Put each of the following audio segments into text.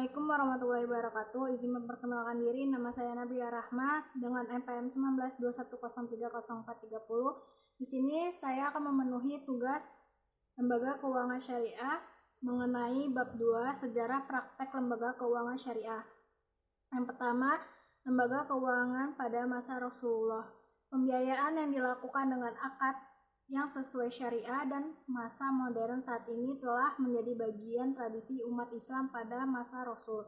Assalamualaikum warahmatullahi wabarakatuh. Izin memperkenalkan diri, nama saya Nabila Rahma dengan NPM 1921030430. Di sini saya akan memenuhi tugas Lembaga Keuangan Syariah mengenai bab 2 sejarah praktek lembaga keuangan syariah. Yang pertama, lembaga keuangan pada masa Rasulullah. Pembiayaan yang dilakukan dengan akad yang sesuai syariah dan masa modern saat ini telah menjadi bagian tradisi umat Islam pada masa Rasul.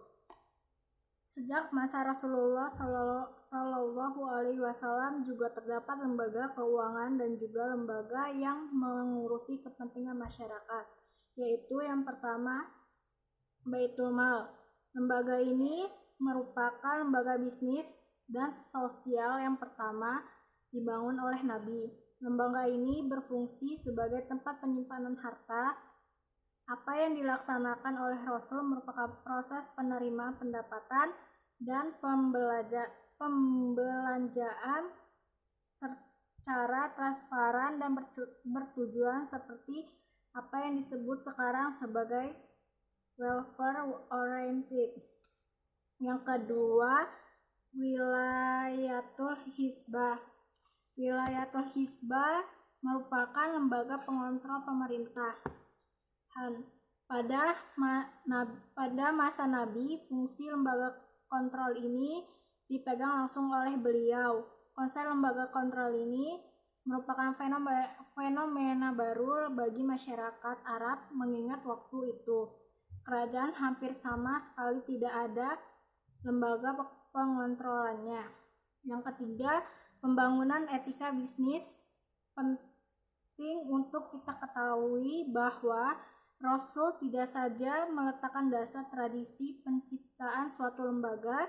Sejak masa Rasulullah Shallallahu Alaihi Wasallam juga terdapat lembaga keuangan dan juga lembaga yang mengurusi kepentingan masyarakat, yaitu yang pertama Baitul Mal. Lembaga ini merupakan lembaga bisnis dan sosial yang pertama dibangun oleh Nabi. Lembaga ini berfungsi sebagai tempat penyimpanan harta. Apa yang dilaksanakan oleh Rasul merupakan proses penerimaan pendapatan dan pembelanjaan secara transparan dan bertujuan seperti apa yang disebut sekarang sebagai welfare oriented. Yang kedua, Wilayatul Hizbah. Wilayatul Hizbah merupakan lembaga pengontrol pemerintahan. Pada masa Nabi, fungsi lembaga kontrol ini dipegang langsung oleh beliau. Konsep lembaga kontrol ini merupakan fenomena baru bagi masyarakat Arab mengingat waktu itu kerajaan hampir sama sekali tidak ada lembaga pengontrolannya. Yang ketiga, pembangunan etika bisnis. Penting untuk kita ketahui bahwa Rasul tidak saja meletakkan dasar tradisi penciptaan suatu lembaga,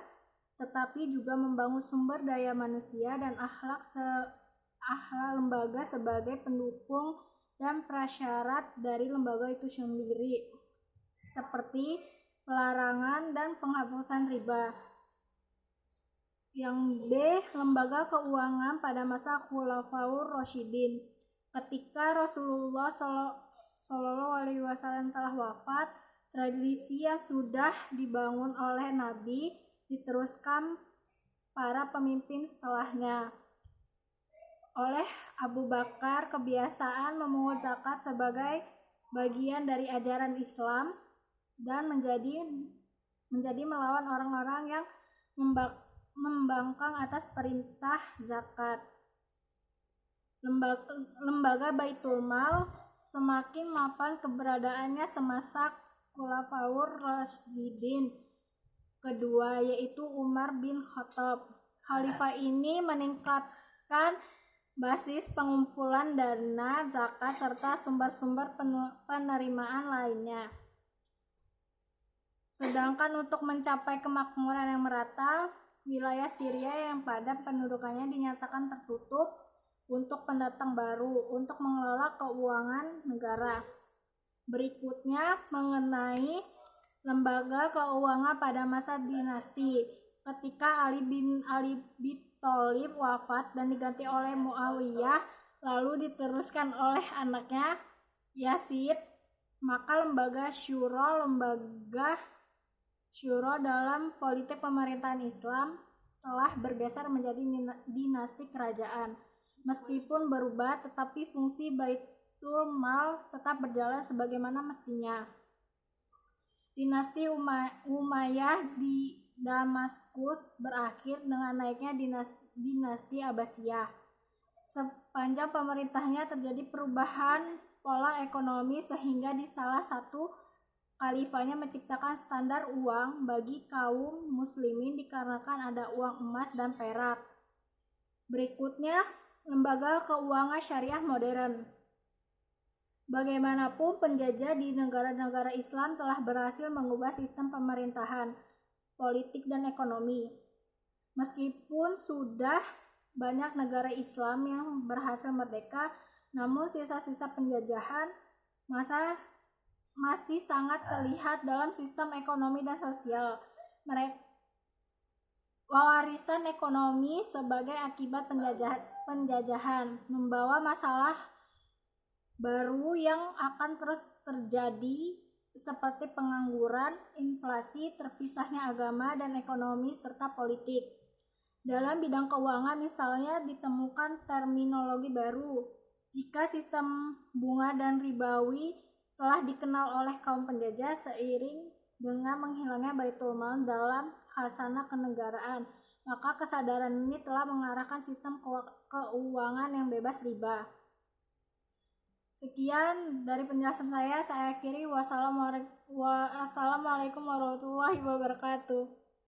tetapi juga membangun sumber daya manusia dan akhlak lembaga sebagai pendukung dan prasyarat dari lembaga itu sendiri, seperti pelarangan dan penghapusan riba. Yang B, lembaga keuangan pada masa Khulafaur Rasyidin. Ketika Rasulullah Shallallahu Alaihi Wasallam telah wafat, tradisi yang sudah dibangun oleh Nabi diteruskan para pemimpin setelahnya. Oleh Abu Bakar, kebiasaan memungut zakat sebagai bagian dari ajaran Islam dan menjadi melawan orang-orang yang membangkang atas perintah zakat. Lembaga Baitul Mal semakin mapan keberadaannya semasa Khulafaur Rasyidin kedua, yaitu Umar bin Khattab. Khalifah ini meningkatkan basis pengumpulan dana zakat serta sumber-sumber penerimaan lainnya. Sedangkan untuk mencapai kemakmuran yang merata, wilayah Syria yang padat pendudukannya dinyatakan tertutup untuk pendatang baru untuk mengelola keuangan negara. Berikutnya mengenai lembaga keuangan pada masa dinasti. Ketika Ali bin Thalib wafat dan diganti oleh Muawiyah, lalu diteruskan oleh anaknya Yazid, maka lembaga syuro dalam politik pemerintahan Islam telah bergeser menjadi dinasti kerajaan. Meskipun berubah, tetapi fungsi Baitul Mal tetap berjalan sebagaimana mestinya. Dinasti Umayyah di Damaskus berakhir dengan naiknya dinasti Abbasiyah. Sepanjang pemerintahnya terjadi perubahan pola ekonomi sehingga di salah satu khalifahnya menciptakan standar uang bagi kaum muslimin dikarenakan ada uang emas dan perak. Berikutnya, lembaga keuangan syariah modern. Bagaimanapun penjajah di negara-negara Islam telah berhasil mengubah sistem pemerintahan, politik dan ekonomi. Meskipun sudah banyak negara Islam yang berhasil merdeka, namun sisa-sisa penjajahan masih sangat terlihat dalam sistem ekonomi dan sosial. Warisan ekonomi sebagai akibat penjajahan membawa masalah baru yang akan terus terjadi seperti pengangguran, inflasi, terpisahnya agama dan ekonomi, serta politik. Dalam bidang keuangan misalnya ditemukan terminologi baru. Jika sistem bunga dan ribawi telah dikenal oleh kaum penjajah seiring dengan menghilangnya baitul mal dalam khazanah kenegaraan, maka kesadaran ini telah mengarahkan sistem keuangan yang bebas riba. Sekian dari penjelasan saya akhiri. Wassalamualaikum warahmatullahi wabarakatuh.